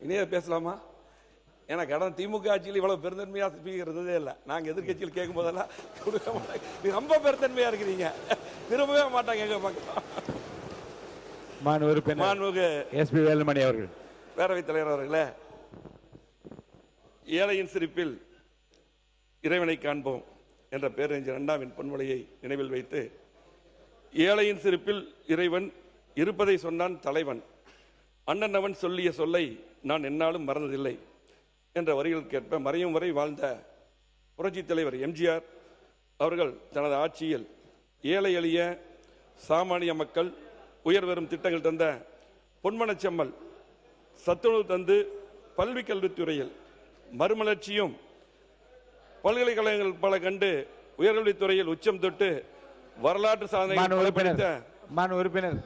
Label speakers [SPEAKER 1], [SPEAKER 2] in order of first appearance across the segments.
[SPEAKER 1] இனியே பேசலாமா? ஏன்னா கடந்த திமுக ஆட்சியில் இவ்வளவு பெருந்தன்மையாக ஸ்பீக்கர் இருந்ததே இல்லை. நாங்கள் எதிர்கட்சியில் கேட்கும் போதெல்லாம் கொடுக்க மாட்டாங்க. நீ ரொம்ப பெருந்தன்மையா இருக்கிறீங்க, திரும்பவே மாட்டாங்க எங்க பக்கம். மாண்புமிகு
[SPEAKER 2] எஸ்பி வேலுமணி அவர்கள்.
[SPEAKER 1] பேரவைத் தலைவர் அவர்களே, ஏழையின் சிரிப்பில் இறைவனை காண்போம் என்ற பேரறிஞர் அண்ணாவின் பொன்மொழியை நினைவில் வைத்து, ஏழையின் சிரிப்பில் இறைவன் இருப்பதை சொன்னான் தலைவன், அண்ணன் அவன் சொல்லிய சொல்லை நான் என்னாலும் மறந்ததில்லை என்ற வரிகளுக்கேற்ப மறையும் வரை வாழ்ந்த புரட்சித் தலைவர் எம்ஜிஆர் அவர்கள் தனது ஆட்சியில் ஏழை எளிய சாமானிய மக்கள் உயர்வரும் திட்டங்கள் தந்த பொன்மனச்செம்மல் சத்துணவு தந்து பல்வி கல்வித்துறையில் மறுமலர்ச்சியும் பல்கலைக்கழகங்கள் பல கண்டு உயர்கல்வித்துறையில் உச்சம் தொட்டு வரலாற்று சாதனை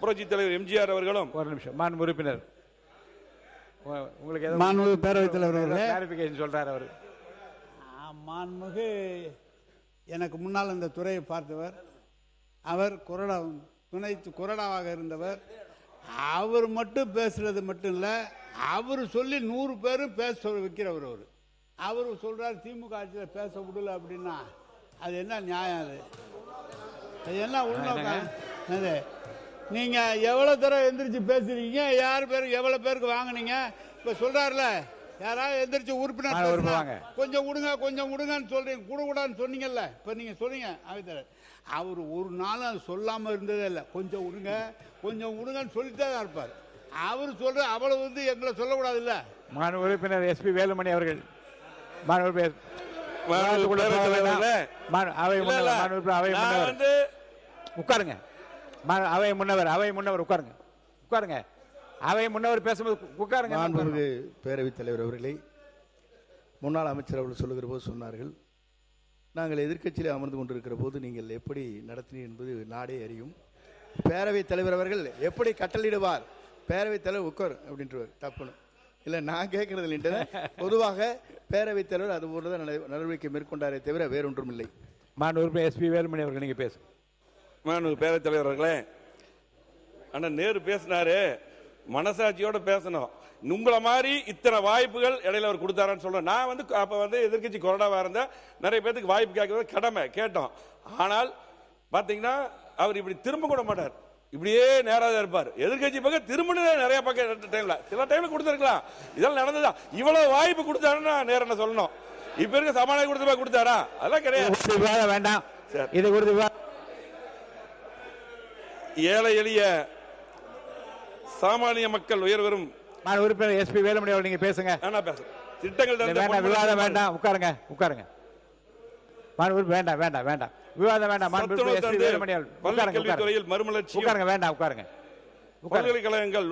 [SPEAKER 1] புரட்சித் தலைவர் எம்ஜிஆர் அவர்களும்.
[SPEAKER 2] ஒரு நிமிஷம் உறுப்பினர், உங்களுக்கு
[SPEAKER 3] மாண்புமிகு பேரவைத் தலைவர்
[SPEAKER 2] சொல்றாரு அவரு.
[SPEAKER 3] மாண்புமிகு எனக்கு முன்னால் இந்த துறையை பார்த்தவர், அவர் துணை கொறடாவாக இருந்தவர். அவர் மட்டும் பேசுறது மட்டும் இல்ல, அவர் சொல்லி 100 பேரும் பேச வைக்கிறவர். அவர் சொல்றாரு திமுக ஆட்சியில் பேச விடல அப்படின்னா அது என்ன நியாயம்? அது என்ன உள்நோக்கம்? நீங்க எவ்வளவு தடவை எந்திரிச்சு பேசுறீங்க? யார் பேருக்கு எவ்வளவு பேருக்கு வாங்கினீங்க? இப்ப சொல்றாருல, யாராவது எந்திரிச்சு உறுப்பினர் கொஞ்சம் விடுங்க கொஞ்சம் விடுங்கன்னு சொல்றீங்க, கூடான்னு சொன்னீங்கல்ல. இப்ப நீங்க சொல்றீங்க அவர் ஒரு நாளும் சொல்லாம இருந்ததே இல்லை. கொஞ்சம் விடுங்க கொஞ்சம் விடுங்கன்னு சொல்லிட்டே தான் இருப்பார். அவர் சொல்ற அவ்வளவு எங்களை சொல்லக்கூடாது இல்ல.
[SPEAKER 2] உறுப்பினர் எஸ்பி வேலுமணி அவர்கள். உட்காருங்க. அவை முன்னவர் உட்காருங்க. அவை முன்னவர் பேசும்போது உட்காருங்க.
[SPEAKER 4] மாண்புமிகு பேரவைத் தலைவர் அவர்களை முன்னாள் அமைச்சர் அவர்கள் சொல்லுகிற போது சொன்னார்கள், நாங்கள் எதிர்க்கட்சியில் அமர்ந்து கொண்டிருக்கிற போது நீங்கள் எப்படி நடத்தினீர் என்பது நாடே அறியும். பேரவைத் தலைவர் அவர்கள் எப்படி கட்டளையிடுவார், பேரவைத் தலைவர் உட்கார் அப்படின்றவர் தப்புன்னு இல்லை, நான் கேட்கறது இல்லைன்ட்டு பொதுவாக பேரவைத் தலைவர் அது போல தான் நடவடிக்கை மேற்கொண்டாரே தவிர வேறொன்றும் இல்லை.
[SPEAKER 2] மாண்புமிகு எஸ்பி வேலுமணி அவர்கள் நீங்க பேசு.
[SPEAKER 1] மாண்புமிகு பேரவைத் தலைவர் அவர்களே, அண்ணன் நேரு பேசினாரு, மனசாட்சியோட பேசணும். உங்களை மாதிரி இத்தனை வாய்ப்புகள் இடையில அவர் கொடுத்தாரான்னு சொல்றேன். நான் அப்ப எதிர்கட்சி கொறடாவா இருந்த நிறைய பேருக்கு வாய்ப்பு கேட்கறது கடமை கேட்டோம். ஆனால் பாத்தீங்கன்னா அவர் இப்படி திரும்ப கூட மாட்டார், இப்படியே நேராக இருப்பார். எதிர்கட்சி பக்கம் திரும்ப நிறைய பக்கம் டைம்ல சில டைம்ல கொடுத்துருக்கலாம். இதெல்லாம் நடந்ததா? இவ்வளவு வாய்ப்பு கொடுத்தாருன்னா நேரம் என்ன சொல்லணும்? இப்ப இருக்க சமாளிக்க கொடுத்தாரா? அதெல்லாம் கிடையாது.
[SPEAKER 2] வேண்டாம், இது கொடுத்து
[SPEAKER 1] ஏழை எளிய சாமானிய மக்கள் உயர்வரும்.
[SPEAKER 2] உறுப்பினர் எஸ்பி வேலுமணி அவர்கள் நீங்க பேசுங்க.
[SPEAKER 1] திட்டங்கள்
[SPEAKER 2] விவாதம் வேண்டாம், உட்காருங்க. வேண்டாம் விவாதம் வேண்டாம்.
[SPEAKER 1] பல்கலைக்கழகத்துறையில் மறுமலர்ச்சி
[SPEAKER 2] வேண்டாம், உட்காருங்க.
[SPEAKER 1] பல்கலைக்கழகங்கள்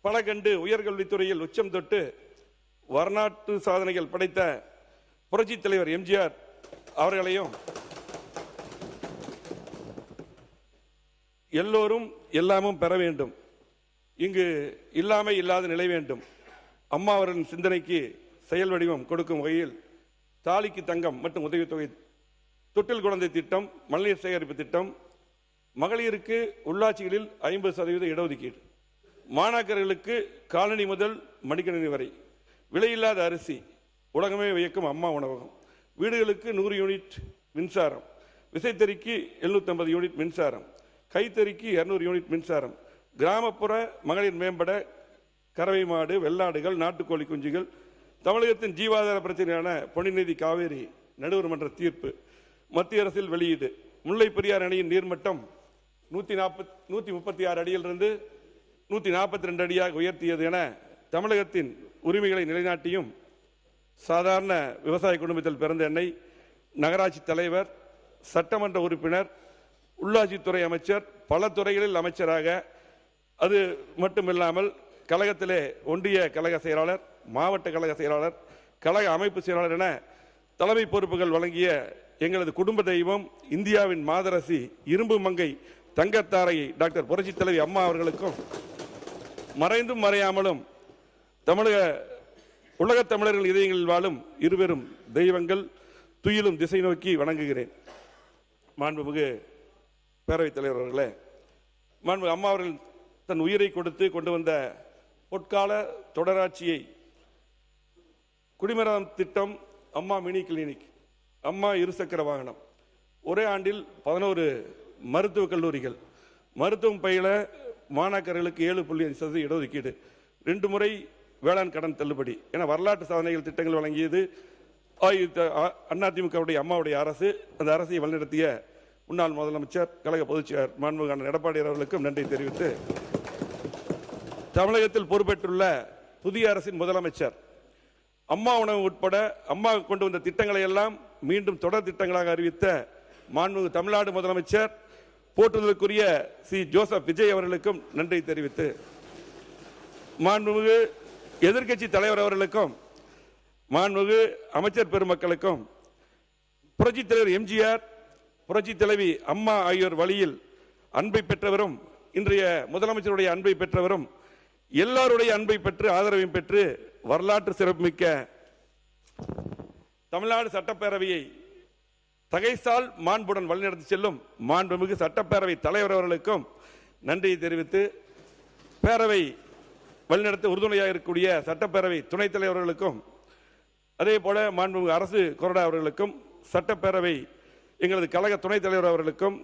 [SPEAKER 1] பல கண்டு உயர்கல்வித்துறையில் உச்சம் தொட்டு வரலாற்று சாதனைகள் படைத்த புரட்சித் தலைவர் எம்ஜிஆர் அவர்களையும் எல்லோரும் எல்லாமும் பெற வேண்டும், இங்கு இல்லாமை இல்லாத நிலை வேண்டும், அம்மா அவர்களின் சிந்தனைக்கு செயல் வடிவம் கொடுக்கும் வகையில் தாலிக்கு தங்கம் மற்றும் உதவித்தொகை, தொட்டில் குழந்தை திட்டம், மழைநீர் சேகரிப்பு திட்டம், மகளிருக்கு உள்ளாட்சிகளில் 50% இடஒதுக்கீடு, மாணாக்கர்களுக்கு காலனி முதல் மடிக்கணினி வரை, விலையில்லாத அரிசி, உலகமே வியக்கும் அம்மா உணவகம், வீடுகளுக்கு 100 யூனிட் மின்சாரம், விசைத்தறிக்கு 750 யூனிட் மின்சாரம், கைத்தறிக்கு 200 யூனிட் மின்சாரம், கிராமப்புற மகளிர் மேம்பட கறவை மாடு, வெள்ளாடுகள், நாட்டுக்கோழி குஞ்சுகள், தமிழகத்தின் ஜீவாதார பிரச்சனையான பொன்னிநிதி காவேரி நடுவர் மன்ற தீர்ப்பு, மத்திய அரசில் வெளியீடு, முல்லை பெரியார் அணையின் நீர்மட்டம் 136 அடியிலிருந்து 142 அடியாக உயர்த்தியது என தமிழகத்தின் உரிமைகளை நிலைநாட்டியும், சாதாரண விவசாய குடும்பத்தில் பிறந்த என்னை நகராட்சி தலைவர், சட்டமன்ற உறுப்பினர், உள்ளாட்சித்துறை அமைச்சர், பல துறைகளில் அமைச்சராக, அது மட்டுமில்லாமல் கழகத்திலே ஒன்றிய கழக செயலாளர், மாவட்ட கழக செயலாளர், கழக அமைப்பு செயலாளர் என தலைமை பொறுப்புகள் வழங்கிய எங்களது குடும்ப தெய்வம், இந்தியாவின் மாதரசி, இரும்பு மங்கை, தங்கத்தாரையை டாக்டர் புரட்சித் தலைவி அம்மா அவர்களுக்கும் மறைந்தும் மறையாமலும் உலகத் தமிழர்கள் இதயங்களில் வாழும் இருவரும் தெய்வங்கள் துயிலும் திசை நோக்கி வணங்குகிறேன். மாண்புமிகு பேரவைத் தலைவர் அவர்களே, மாண்புமிகு அம்மா அவர்கள் தன் உயிரை கொடுத்து கொண்டு வந்த பொற்கால தொடராட்சியை குடிமராமத்து திட்டம், அம்மா மினி கிளினிக், அம்மா இருசக்கர வாகனம், ஒரே ஆண்டில் 11 மருத்துவக் கல்லூரிகள், மருத்துவம் பயில மாணாக்கர்களுக்கு 7.5% இடஒதுக்கீடு, 2 முறை வேளாண் கடன் தள்ளுபடி என வரலாற்று சாதனைகள் திட்டங்கள் வழங்கியது அதிமுகவுடைய அம்மாவுடைய அரசு. அந்த அரசை வழிநடத்திய முன்னாள் முதலமைச்சர் கழக பொதுச்செயலர் மாண்புமிகு எடப்பாடி அவர்களுக்கும் நன்றி தெரிவித்து, தமிழகத்தில் பொறுப்பேற்றுள்ள புதிய அரசின் முதலமைச்சர் அம்மா உணவு உட்பட அம்மா கொண்டு வந்த திட்டங்களை எல்லாம் மீண்டும் தொடர் திட்டங்களாக அறிவித்த மாண்புமிகு தமிழ்நாடு முதலமைச்சர் போற்றுதலுக்குரிய சி ஜோசப் விஜய் அவர்களுக்கும் நன்றி தெரிவித்து, மாண்புமிகு எதிர்க்கட்சி தலைவர் அவர்களுக்கும் மாண்புமிகு அமைச்சர் பெருமக்களுக்கும் புரட்சித் தலைவர் எம்ஜிஆர், புரட்சித் தலைவி அம்மா ஆகியோர் வழியில் அன்பை பெற்றவரும், இன்றைய முதலமைச்சருடைய அன்பை பெற்றவரும், எல்லாருடைய அன்பை பெற்று ஆதரவையும் பெற்று வரலாற்று சிறப்புமிக்க தமிழ்நாடு சட்டப்பேரவையை தகைசால் மாண்புடன் வழிநடத்தி செல்லும் மாண்புமிகு சட்டப்பேரவை தலைவர் அவர்களுக்கும் நன்றியை தெரிவித்து, பேரவை வழிநடத்த உறுதுணையாக இருக்கக்கூடிய சட்டப்பேரவை துணைத் தலைவர்களுக்கும், அதே போல மாண்புமிகு அரசு கொறடா அவர்களுக்கும், சட்டப்பேரவை எங்களது கழக துணைத் தலைவர் அவர்களுக்கும்,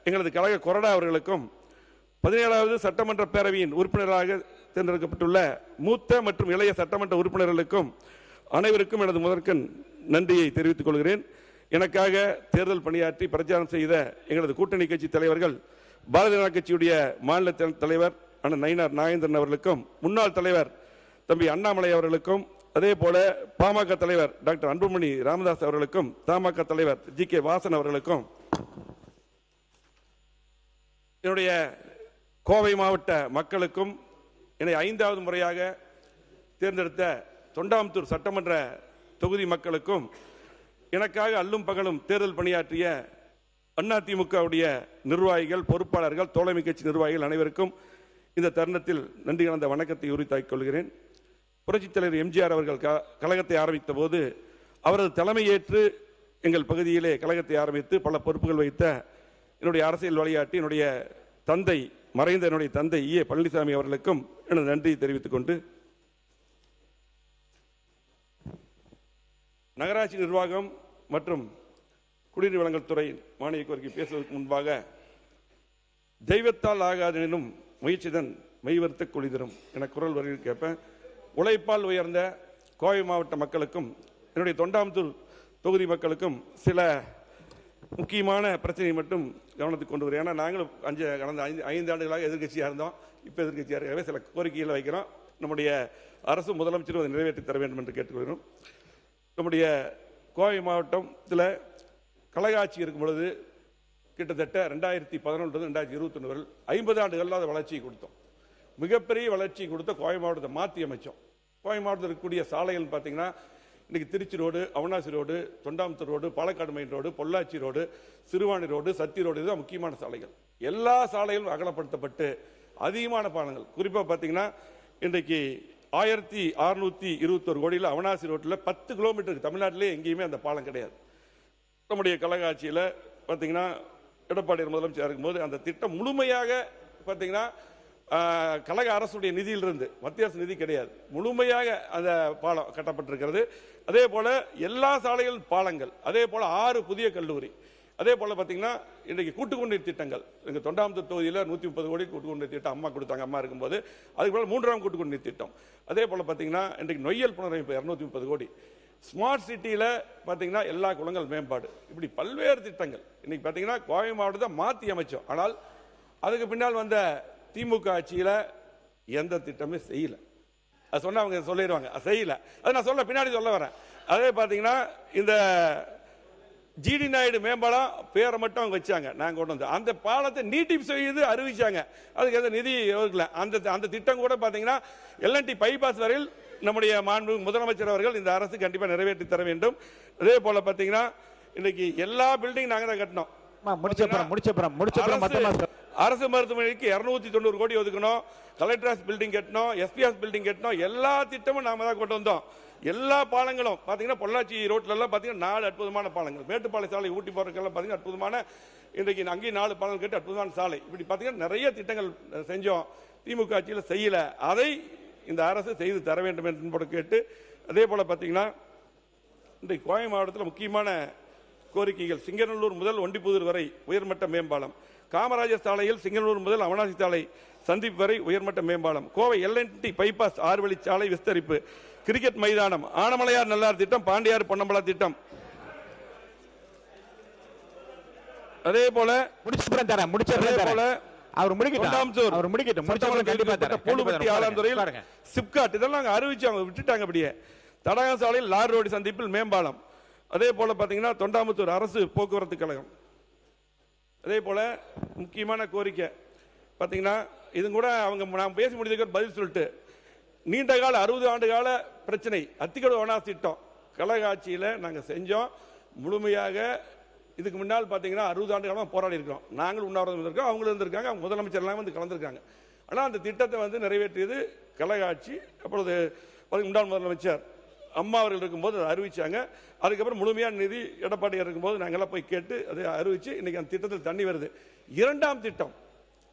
[SPEAKER 1] எங்களது கழக கொறடா அவர்களுக்கும், 17வது சட்டமன்ற பேரவையின் உறுப்பினராக தேர்ந்தெடுக்கப்பட்டுள்ள மூத்த மற்றும் இளைய சட்டமன்ற உறுப்பினர்களுக்கும் அனைவருக்கும் எனது முதற்கண் நன்றியை தெரிவித்துக் கொள்கிறேன். எனக்காக தேர்தல் பணியாற்றி பிரச்சாரம் செய்த எங்களது கூட்டணி கட்சி தலைவர்கள், பாரதிய ஜனதா கட்சியுடைய மாநில தலைவர் அண்ணன் நயினார் நாகேந்திரன் அவர்களுக்கும், முன்னாள் தலைவர் தம்பி அண்ணாமலை அவர்களுக்கும், அதே போல பாமக தலைவர் டாக்டர் அன்புமணி ராமதாஸ் அவர்களுக்கும், தமாக தலைவர் ஜி.கே. வாசன் அவர்களுக்கும், என்னுடைய கோவை மாவட்ட மக்களுக்கும், என்னை 5வது முறையாக தேர்ந்தெடுத்த தொண்டாமுத்தூர் சட்டமன்ற தொகுதி மக்களுக்கும், எனக்காக அல்லும் பகலும் தேர்தல் பணியாற்றிய அதிமுகவுடைய நிர்வாகிகள், பொறுப்பாளர்கள், தோழமை கட்சி நிர்வாகிகள் அனைவருக்கும் இந்த தருணத்தில் நன்றி கலந்த வணக்கத்தை உரித்தாக்கிக் கொள்கிறேன். புரட்சித் தலைவர் எம்ஜிஆர் அவர்கள் கழகத்தை ஆரம்பித்த போது அவரது தலைமையேற்று எங்கள் பகுதியிலே கழகத்தை ஆரம்பித்து பல பொறுப்புகள் வைத்த என்னுடைய அரசியல் வழிகாட்டி என்னுடைய தந்தை, மறைந்த என்னுடைய தந்தை ஈ. பழனிசாமி அவர்களுக்கும் எனது நன்றியை தெரிவித்துக் கொண்டு, நகராட்சி நிர்வாகம் மற்றும் குடிநீர் வழங்கல் துறை மானிய கோரிக்கை பேசுவதற்கு முன்பாக, தெய்வத்தால் ஆகாதெனும் முயற்சிதன் மெய்வருத்த குளிதரும் என குரல் வரியில் கேட்பேன். உழைப்பால் உயர்ந்த கோவை மாவட்ட மக்களுக்கும் என்னுடைய தொண்டாமுத்தூர் தொகுதி மக்களுக்கும் சில முக்கியமான பிரச்சனையை மட்டும் கவனத்துக்கு கொண்டு வருகிறேன். ஏன்னா நாங்களும் கடந்த 5 ஆண்டுகளாக எதிர்கட்சியாக இருந்தோம். இப்போ எதிர்கட்சியாக இருக்கவே சில கோரிக்கைகளை வைக்கிறோம். நம்முடைய அரசு முதலமைச்சரும் அதை நிறைவேற்றி தர வேண்டும் என்று கேட்டுக்கொள்கிறோம். நம்முடைய கோவை மாவட்டத்தில் கழக ஆட்சி இருக்கும் பொழுது கிட்டத்தட்ட 2011 2021 வரை 50 ஆண்டுகளில் அதை வளர்ச்சி கொடுத்தோம். மிகப்பெரிய வளர்ச்சி கொடுத்த கோவை மாவட்டத்தை மாற்றி அமைச்சோம். கோவை மாவட்டத்தில் இருக்கக்கூடிய சாலைகள் பார்த்தீங்கன்னா, இன்றைக்கி Trichy road, Avinashi road, Thondamuthur road, Palakkad main road, Pollachi road, Siruvani road, Sathy road, இதுதான் முக்கியமான சாலைகள். எல்லா சாலைகளும் அகலப்படுத்தப்பட்டு அதிகமான பாலங்கள், குறிப்பாக பார்த்தீங்கன்னா இன்றைக்கு 1621 கோடியில் அவினாசி ரோட்டில் 10 கிலோமீட்டருக்கு தமிழ்நாட்டிலே எங்கேயுமே அந்த பாலம் கிடையாது. நம்முடைய கழக ஆட்சியில் பார்த்தீங்கன்னா எடப்பாடி முதலமைச்சர் இருக்கும்போது அந்த திட்டம் முழுமையாக பார்த்தீங்கன்னா கழக அரசுடைய நிதியிலிருந்து, மத்திய அரசு நிதி கிடையாது, முழுமையாக அந்த பாலம் கட்டப்பட்டிருக்கிறது. அதே போல எல்லா சாலைகளும் பாலங்கள், அதே போல 6 புதிய கல்லூரி, அதே போல பார்த்தீங்கன்னா இன்றைக்கு கூட்டுக்குடிநீர் திட்டங்கள், எங்கள் தொண்டாமுத்தூர் தொகுதியில் 130 கோடி கூட்டுக்குடிநீர் திட்டம் அம்மா கொடுத்தாங்க. அம்மா இருக்கும்போது அதுக்கு போல 3ஆம் கூட்டுக்குடிநீர் திட்டம். அதே போல பார்த்தீங்கன்னா இன்றைக்கு நொய்யல் புனரமைப்பு 230 கோடி, ஸ்மார்ட் சிட்டியில் பார்த்தீங்கன்னா எல்லா குளங்கள் மேம்பாடு, இப்படி பல்வேறு திட்டங்கள் இன்னைக்கு பார்த்தீங்கன்னா கோவை மாவட்டத்தை மாற்றி அமைச்சோம். ஆனால் அதுக்கு பின்னால் வந்த திமுக ஆட்சியில் எந்த திட்டமே செய்யல. அது சொன்ன அவங்க சொல்லிடுவாங்க, செய்யல. அது நான் சொல்ல பின்னாடி சொல்ல வரேன். அதே பார்த்தீங்கன்னா இந்த ஜிடி நாயுடு மேம்பாலம் பேரை மட்டும் அவங்க வச்சாங்க, நாங்கள் கொண்டு வந்து அந்த பாலத்தை நீட்டிப்பு செய்து அறிவிச்சாங்க. அதுக்கு எந்த நிதி ஒதுக்கல. அந்த திட்டம் கூட பார்த்தீங்கன்னா எல்என்டி பைபாஸ் வரையில் நம்முடைய மாண்பு முதலமைச்சர் அவர்கள் இந்த அரசு கண்டிப்பாக நிறைவேற்றி தர வேண்டும். அதே போல பார்த்தீங்கன்னா இன்னைக்கு எல்லா பில்டிங் நாங்கள் தான் கட்டினோம். அரசு மருத்துவமனைக்கு 290 கோடி ஒதுக்கணும், கலெக்டர் பில்டிங் கட்டணும், எஸ்பிஎஸ் பில்டிங் கட்டணும், எல்லா திட்டமும் நாம தான் கொண்டு வந்தோம். எல்லா பாலங்களும் பார்த்தீங்கன்னா பொள்ளாச்சி ரோட்ல எல்லாம் பார்த்தீங்கன்னா 4 அற்புதமான பாலங்கள், மேட்டுப்பாளைய சாலை ஊட்டி போறதுக்கெல்லாம் பார்த்தீங்கன்னா அற்புதமான, இன்றைக்கு அங்கேயும் 4 பாலங்கள் கட்டி அற்புதமான சாலை, இப்படி பார்த்தீங்கன்னா நிறைய திட்டங்கள் செஞ்சோம். திமுக ஆட்சியில் செய்யல. அதை இந்த அரசு செய்து தர வேண்டும் என்று கேட்டு, அதே போல பார்த்தீங்கன்னா இன்றைக்கு கோவை மாவட்டத்தில் முக்கியமான கோரிக்கைகள் சிங்கநல்லூர் முதல் ஒண்டிப்புதூர் வரை உயர்மட்ட மேம்பாலம், காமராஜர் சாலையில் சிங்கநல்லூர் முதல் அவனாசி சாலை சந்திப்பு வரை உயர்மட்ட மேம்பாலம், கோவை எல்என்டி பைபாஸ் 6 வழிச்சாலை விஸ்தரிப்பு, கிரிக்கெட் மைதானம், ஆனமலையார் நல்லார் திட்டம், பாண்டியார் பொன்னம்பலா திட்டம், அதே போல சிப்காட் இதெல்லாம் அறிவிச்சு அவங்க விட்டுட்டாங்க. அப்படியே தடகம் சாலையில் லாரி ரோடு சந்திப்பில் மேம்பாலம், அதே போல பாத்தீங்கன்னா தொண்டாமுத்தூர் அரசு போக்குவரத்து கழகம். அதே போல முக்கியமான கோரிக்கை பாத்தீங்கன்னா இது கூட அவங்க நான் பேசி முடிஞ்சதுக்கு பதில் சொல்லிட்டு, நீண்ட கால 60 ஆண்டு கால பிரச்சனை அத்திக்கடவு அவனாசி திட்டம் கழக ஆட்சியில் நாங்கள் செஞ்சோம். முழுமையாக இதுக்கு முன்னால் பார்த்தீங்கன்னா 60 ஆண்டு காலமாக போராடி இருக்கிறோம். நாங்கள் உண்ணாவிரதம் இருந்திருக்கோம், அவங்களும் இருந்திருக்காங்க, அவங்க முதலமைச்சர்லாம் வந்து கலந்துருக்காங்க. ஆனால் அந்த திட்டத்தை வந்து நிறைவேற்றியது கழக ஆட்சி. அப்பொழுது முன்னாள் முதலமைச்சர் அம்மா அவர்கள் இருக்கும்போது அதை அறிவிச்சாங்க. அதுக்கப்புறம் முழுமையான நிதி எடப்பாடியார் இருக்கும்போது நாங்கள்லாம் போய் கேட்டு அதை அறிவிச்சு இன்னைக்கு அந்த திட்டத்தில் தண்ணி வருது. 2ஆம் திட்டம்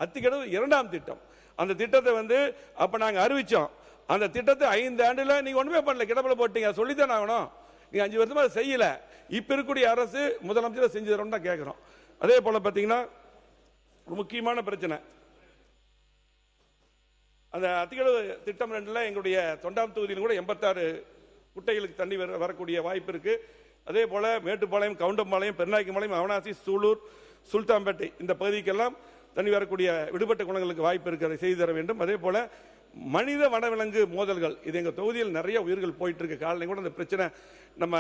[SPEAKER 1] அத்திக்கடவு 2ஆம் திட்டம். அந்த திட்டத்தை வந்து அப்போ நாங்கள் அறிவித்தோம். அந்த திட்டத்தை 5 ஆண்டுல நீங்க ஒண்ணுமே பண்ணல, கிடப்பில் போட்டீங்க. சொல்லித்தான் ஆகணும். நீங்க 5 வருஷமா அதை செய்யல. இப்ப இருக்கக்கூடிய அரசு முதலமைச்சர் செஞ்சு தரோம் தான் கேட்கிறோம். அதே போல பாத்தீங்கன்னா ஒரு முக்கியமான பிரச்சனை அந்த அத்திக்கடவு திட்டம் 2ல எங்களுடைய தொண்டாம் தொகுதியில் கூட 86 குட்டைகளுக்கு தண்ணி வரக்கூடிய வாய்ப்பு இருக்கு. அதே போல மேட்டுப்பாளையம், கவுண்டம்பாளையம், பெருநாய்க்கும்பாளையம், அவனாசி, சூலூர், சுல்தான்பேட்டை இந்த பகுதிக்கெல்லாம் தண்ணி வரக்கூடிய விடுபட்ட குளங்களுக்கு வாய்ப்பு இருக்கு. அதை செய்து தர வேண்டும். அதே போல மனித வனவிலங்கு மோதல்கள், இது எங்கள் தொகுதியில் நிறைய உயிர்கள் போயிட்டு இருக்கு. காலையில் கூட அந்த பிரச்சனை நம்ம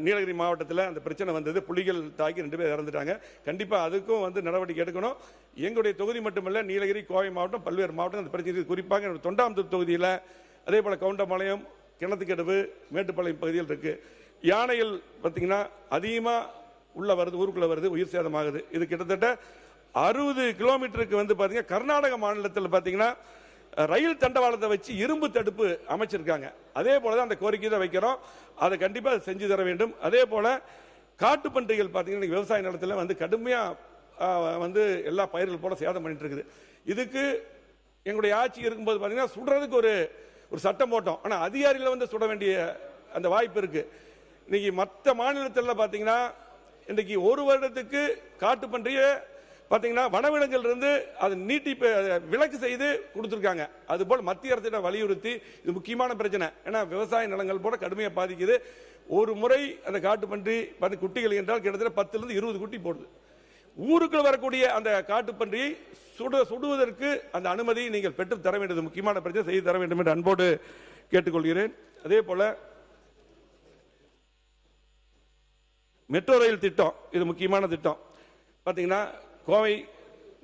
[SPEAKER 1] நீலகிரி மாவட்டத்தில் அந்த பிரச்சனை வந்தது. புலிகள் தாக்கி 2 பேர் இறந்துட்டாங்க. கண்டிப்பாக அதுக்கும் வந்து நடவடிக்கை எடுக்கணும். எங்களுடைய தொகுதி மட்டுமல்ல, நீலகிரி, கோவை மாவட்டம், பல்வேறு மாவட்டம் அந்த பிரச்சனை குறிப்பாக என்னோட தொண்டாமுத்தூர் தொகுதியில், அதே போல் கவுண்டம்பாளையம், கிணத்துக்கடவு, மேட்டுப்பாளையம் பகுதியில் இருக்கு. யானைகள் பார்த்தீங்கன்னா அதிகமாக உள்ள வருது, ஊருக்குள்ள வருது, உயிர் சேதமாகுது. இது கிட்டத்தட்ட 60 கிலோமீட்டருக்கு வந்து பார்த்தீங்கன்னா கர்நாடக மாநிலத்தில் பார்த்தீங்கன்னா ரயில் தண்டவாளத்தை வச்சு இரும்பு தடுப்பு அமைச்சிருக்காங்க. அதே போலதான் அந்த கோரிக்கை தான் வைக்கிறோம். அதை கண்டிப்பாக செஞ்சு தர வேண்டும். அதே போல காட்டுப்பன்றிகள் பார்த்தீங்கன்னா விவசாய நிலத்தில் வந்து கடுமையா வந்து எல்லா பயிர்கள் போல சேதம் பண்ணிட்டு இருக்குது. இதுக்கு எங்களுடைய ஆட்சி இருக்கும்போது பார்த்தீங்கன்னா சுடுறதுக்கு ஒரு சட்டம் போட்டோம். ஆனால் அதிகாரிகளை வந்து சுட வேண்டிய அந்த வாய்ப்பு இருக்கு. இன்னைக்கு மற்ற மாநிலத்தில் பார்த்தீங்கன்னா இன்னைக்கு 1 வருடத்துக்கு காட்டுப்பன்றியை பார்த்தீங்கன்னா வனவிலங்குகள் இருந்து அதை நீட்டி விலக்கு செய்து கொடுத்துருக்காங்க. அதுபோல் மத்திய அரசிடம் வலியுறுத்தி, இது முக்கியமான பிரச்சனை. ஏன்னா விவசாய நிலங்கள் போல கடுமையாக பாதிக்குது. ஒரு முறை அந்த காட்டுப்பன்றி குட்டிகள் என்றால் கிட்டத்தட்ட 10லிருந்து 20 குட்டி போடுது. ஊருக்குள் வரக்கூடிய அந்த காட்டுப்பன்றியை சுடுவதற்கு அந்த அனுமதி நீங்கள் பெற்று தர வேண்டியது முக்கியமான பிரச்சனை, செய்து தர வேண்டும் என்று அன்போடு கேட்டுக்கொள்கிறேன். அதே போல மெட்ரோ ரயில் திட்டம், இது முக்கியமான திட்டம். பார்த்தீங்கன்னா கோவை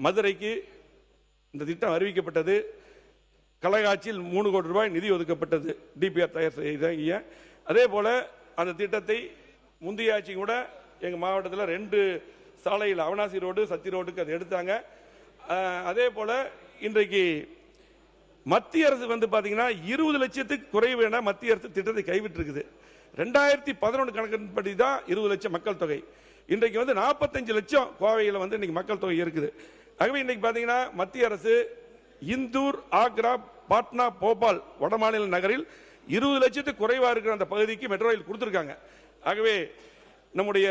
[SPEAKER 1] மதுரைக்கு இந்த திட்டம் அறிவிக்கப்பட்டது. கழக ஆட்சியில் 3 கோடி ரூபாய் நிதி ஒதுக்கப்பட்டது டிபிஆர் தயார் செய்ய. அதே போல அந்த திட்டத்தை முந்தைய ஆட்சி கூட எங்கள் மாவட்டத்தில் 2 சாலையில் அவனாசி ரோடு, சத்தி ரோடுக்கு அதை எடுத்தாங்க. அதே போல இன்றைக்கு மத்திய அரசு வந்து பார்த்தீங்கன்னா 20 லட்சத்துக்கு குறைவு என மத்திய அரசு திட்டத்தை கைவிட்டிருக்குது. 2011 கணக்கின்படி தான் 20 லட்சம் மக்கள் தொகை. இன்றைக்கு வந்து 45 லட்சம் கோவையில் வந்து இன்னைக்கு மக்கள் தொகை இருக்குது. ஆகவே இன்னைக்கு பார்த்தீங்கன்னா மத்திய அரசு இந்தூர், ஆக்ரா, பாட்னா, போபால் வடமாநில நகரில் 20 லட்சத்துக்கு குறைவாக இருக்கிற அந்த பகுதிக்கு மெட்ரோ ரயில் கொடுத்துருக்காங்க. ஆகவே நம்முடைய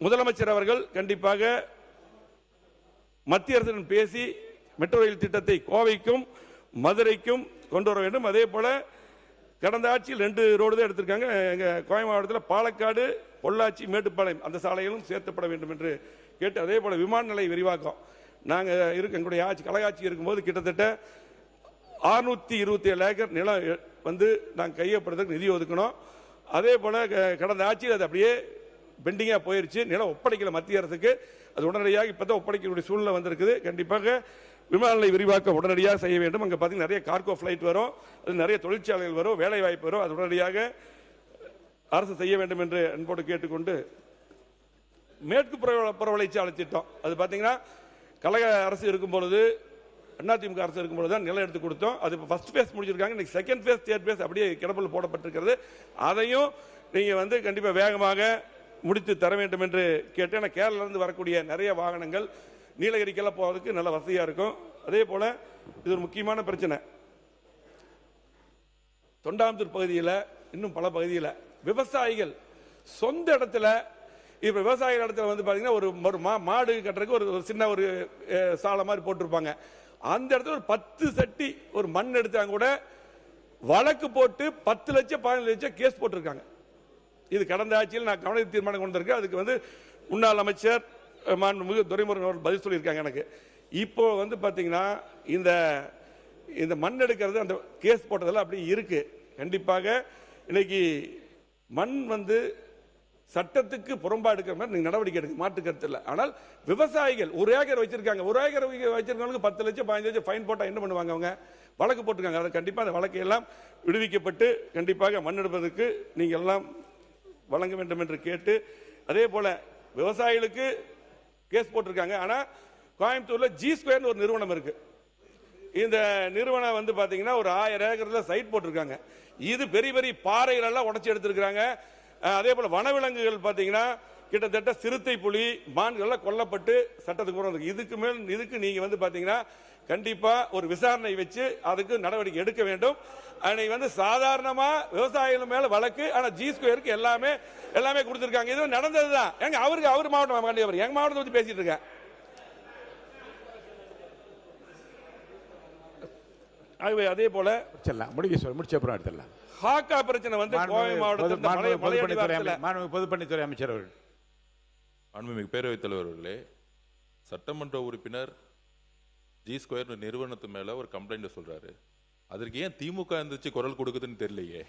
[SPEAKER 1] முதலமைச்சர் அவர்கள் கண்டிப்பாக மத்திய அரசுடன் பேசி மெட்ரோ ரயில் திட்டத்தை கோவைக்கும் மதுரைக்கும் கொண்டு வர வேண்டும். அதே போல கடந்த ஆட்சியில் 2 ரோடு தான் எடுத்திருக்காங்க. எங்கள் கோவை மாவட்டத்தில் பாலக்காடு, பொள்ளாச்சி, மேட்டுப்பாளையம் அந்த சாலைகளும் சேர்க்கப்பட வேண்டும் என்று கேட்டு, அதே போல விமான நிலைய விரிவாக்கம் நாங்கள் எங்களுடைய ஆட்சி கழகாட்சி இருக்கும்போது கிட்டத்தட்ட 627 ஏக்கர் நிலம் வந்து நாங்கள் கையப்படுறதுக்கு நிதி ஒதுக்கணும். அதே போல கடந்த ஆட்சியில் அது அப்படியே பெண்டிங்காக போயிருச்சு. நிலம் ஒப்படைக்கல மத்திய அரசுக்கு. அது உடனடியாக இப்போதான் ஒப்படைக்கக்கூடிய சூழ்நிலை வந்திருக்குது. கண்டிப்பாக விமான நிலைய விரிவாக்கம் உடனடியாக செய்ய வேண்டும். அங்கே பார்த்தீங்கன்னா நிறைய கார்கோ ஃபிளைட் வரும், அது நிறைய தொழிற்சாலைகள் வரும், வேலை வாய்ப்பு வரும். அது உடனடியாக அரசு செய்ய வேண்டும் என்று அன்போடு கேட்டுக்கொண்டு, மேற்கு புறவழிச்சாலை திட்டம் அது பார்த்தீங்கன்னா கழக அரசு இருக்கும் பொழுது, அதிமுக அரசு இருக்கும் பொழுது தான் நிலம் எடுத்து கொடுத்தோம். அது இப்போ ஃபர்ஸ்ட் ஃபேஸ் முடிச்சிருக்காங்க. இன்னைக்கு செகண்ட் ஃபேஸ், தேர்ட் ஃபேஸ் அப்படியே கிடப்பில் போடப்பட்டிருக்கிறது. அதையும் நீங்கள் வந்து கண்டிப்பாக வேகமாக முடித்து தர வேண்டும் என்று கேட்டேன். கேரளாவிலிருந்து வரக்கூடிய நிறைய வாகனங்கள் நீலகிரிக்கெல்லாம் போவதற்கு நல்ல வசதியாக இருக்கும். அதே போல இது ஒரு முக்கியமான பிரச்சனை. தொண்டாமுத்தூர் பகுதியில் இன்னும் பல பகுதியில் விவசாயிகள் சொந்த இடத்துல இப்ப விவசாயிகள் இடத்துல வந்து பாத்தீங்கன்னா ஒரு மாடு கட்டுறதுக்கு ஒரு சின்ன ஒரு சாலை மாதிரி போட்டிருப்பாங்க. அந்த இடத்துல ஒரு 10 சட்டி ஒரு மண் எடுத்தாங்க கூட வழக்கு போட்டு 10 லட்சம் 15 லட்சம் கேஸ் போட்டிருக்காங்க. இது கடந்த ஆட்சியில் நான் கவன தீர்மானம் கொண்டு வந்திருக்கேன். அதுக்கு வந்து முன்னாள் அமைச்சர் மாண்புமிகு துரைமுருகன் அவர்கள் பதில் சொல்லியிருக்காங்க எனக்கு. இப்போ வந்து பாத்தீங்கன்னா இந்த மண் எடுக்கிறது அந்த கேஸ் போட்டதெல்லாம் அப்படி இருக்கு. கண்டிப்பாக இன்னைக்கு மண் வந்து சட்டத்துக்கு புறம்பா எடுக்கிற மாதிரி நீங்க நடவடிக்கை எடுக்க மாற்று கருத்து இல்லை. ஆனால் விவசாயிகள் 1 ஏக்கர் வச்சிருக்காங்க. 1 ஏக்கர் வச்சிருக்கவங்களுக்கு 10 லட்சம் 15 லட்சம் ஃபைன் போட்டா என்ன பண்ணுவாங்க? அவங்க வழக்கு போட்டிருக்காங்க. அதை கண்டிப்பா அந்த வழக்கை எல்லாம் விடுவிக்கப்பட்டு கண்டிப்பாக மண் எடுப்பதற்கு நீங்க எல்லாம் வழங்க வேண்டும் என்று கேட்டு, அதே போல விவசாயிகளுக்கு கேஸ் போட்டிருக்காங்க. ஆனா கோயம்புத்தூர்ல G2 ஒரு நிறுவனம் இருக்கு. இந்த நிறுவனம் வந்து பாத்தீங்கன்னா ஒரு 1000 ஏக்கர்ல சைட் போட்டிருக்காங்க. இது பெரிய பெரிய பாறைகள் எல்லாம் உடைச்சு எடுத்திருக்காங்க. அதே போல வனவிலங்குகள் பாத்தீங்கன்னா கிட்டத்தட்ட சிறுத்தை, புலி, மான்கள் எல்லாம் கொல்லப்பட்டு சட்டத்துக்கு புறம். இதுக்கு நீங்க வந்து பாத்தீங்கன்னா கண்டிப்பா ஒரு விசாரணை வச்சு அதுக்கு நடவடிக்கை எடுக்க வேண்டும். அன்னைக்கு வந்து சாதாரணமா விவசாயிகள் மேல வழக்கு, ஆனா G2 எல்லாமே கொடுத்திருக்காங்க. இது நடந்ததுதான். எங்க அவர் மாவட்டம் கண்டிப்பா எங்க மாவட்டத்தை பத்தி பேசிட்டு இருக்கேன். அதே போல
[SPEAKER 2] முடிச்ச அப்புறம் எடுத்துடலாம்.
[SPEAKER 1] ஹாக்கா பிரச்சனை வந்து கோவை மாவட்டத்தில்
[SPEAKER 2] பொதுப்பணித்துறை அமைச்சர் அவர்கள்.
[SPEAKER 5] மாண்புமிகு பேரவைத் தலைவர் அவர்களே, சட்டமன்ற உறுப்பினர் G2 நிறுவனத்து மேல ஒரு கம்ப்ளைண்ட் சொல்றாரு. அதற்கு ஏன் திமுக இருந்துச்சு குரல் கொடுக்குதுன்னு தெரியலையே.